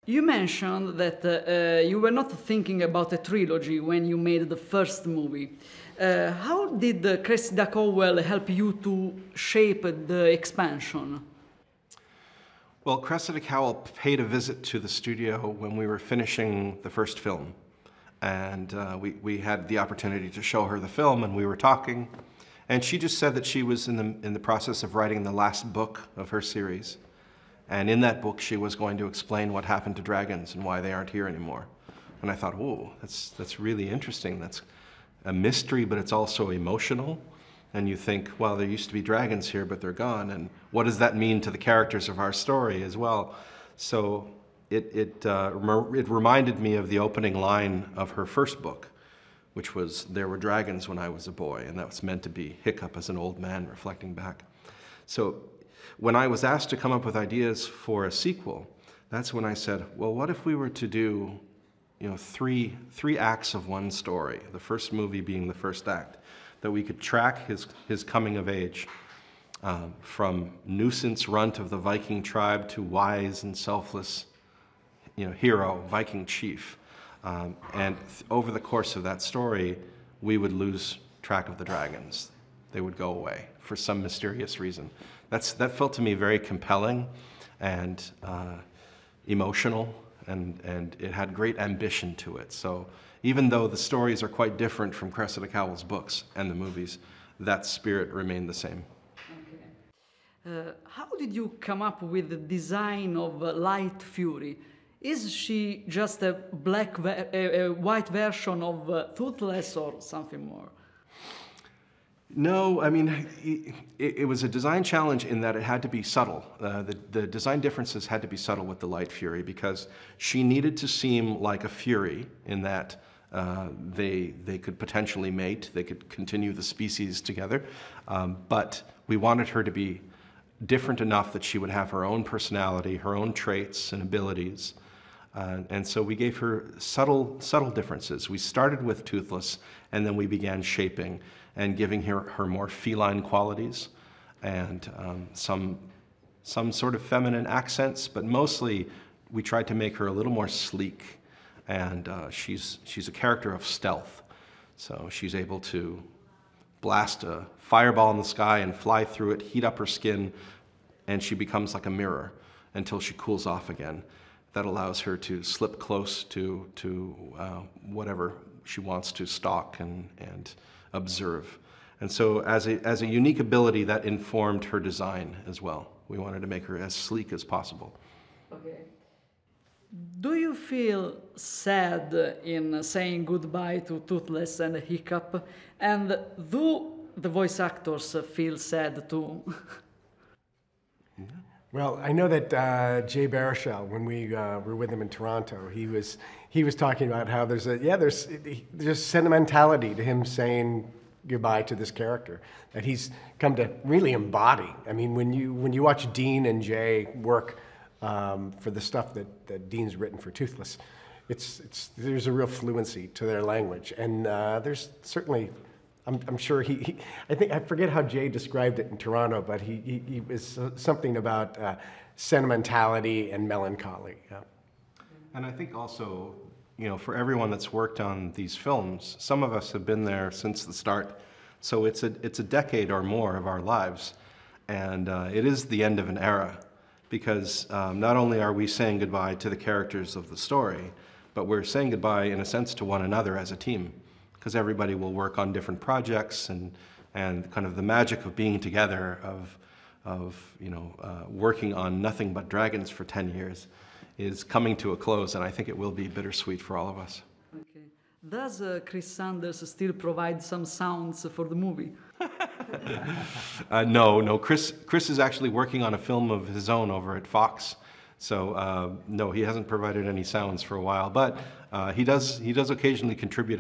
You mentioned that you were not thinking about a trilogy when you made the first movie. How did Cressida Cowell help you to shape the expansion? Well, Cressida Cowell paid a visit to the studio when we were finishing the first film. And we had the opportunity to show her the film, and we were talking. And she just said that she was in the process of writing the last book of her series. And in that book, she was going to explain what happened to dragons and why they aren't here anymore. And I thought, whoa, that's really interesting. That's a mystery, but it's also emotional. And you think, well, there used to be dragons here, but they're gone. And what does that mean to the characters of our story as well? So it reminded me of the opening line of her first book, which was, "There were dragons when I was a boy," and that was meant to be Hiccup as an old man reflecting back. So when I was asked to come up with ideas for a sequel, that's when I said, well, what if we were to do, three acts of one story, the first movie being the first act, that we could track his coming of age from nuisance runt of the Viking tribe to wise and selfless, hero, Viking chief. And over the course of that story, we would lose track of the dragons. They would go away for some mysterious reason. That felt to me very compelling and emotional, and it had great ambition to it. So even though the stories are quite different from Cressida Cowell's books and the movies, that spirit remained the same. Okay. How did you come up with the design of Light Fury? Is she just a white version of Toothless or something more? No, I mean, it was a design challenge in that it had to be subtle. The design differences had to be subtle with the Light Fury because she needed to seem like a fury in that they could potentially mate, they could continue the species together, but we wanted her to be different enough that she would have her own personality, her own traits and abilities. And so we gave her subtle differences. We started with Toothless, and then we began shaping and giving her more feline qualities and some sort of feminine accents, but mostly we tried to make her a little more sleek. And she's a character of stealth. So she's able to blast a fireball in the sky and fly through it, heat up her skin, and she becomes like a mirror until she cools off again. That allows her to slip close to whatever she wants to stalk and observe. And so as a unique ability, that informed her design as well. We wanted to make her as sleek as possible. Okay. Do you feel sad in saying goodbye to Toothless and Hiccup? And do the voice actors feel sad too? Well, I know that Jay Baruchel, when we were with him in Toronto, he was talking about how there's sentimentality to him saying goodbye to this character that he's come to really embody. I mean, when you watch Dean and Jay work for the stuff that Dean's written for Toothless, there's a real fluency to their language, and there's certainly. I'm sure I forget how Jay described it in Toronto, but he was something about sentimentality and melancholy. Yeah. And I think also, for everyone that's worked on these films, some of us have been there since the start. So it's a decade or more of our lives, and it is the end of an era, because not only are we saying goodbye to the characters of the story, but we're saying goodbye in a sense to one another as a team. Because everybody will work on different projects, and kind of the magic of being together, of working on nothing but dragons for 10 years is coming to a close, and I think it will be bittersweet for all of us. Okay. Does Chris Sanders still provide some sounds for the movie? No. Chris is actually working on a film of his own over at Fox. So no, he hasn't provided any sounds for a while, but he does occasionally contribute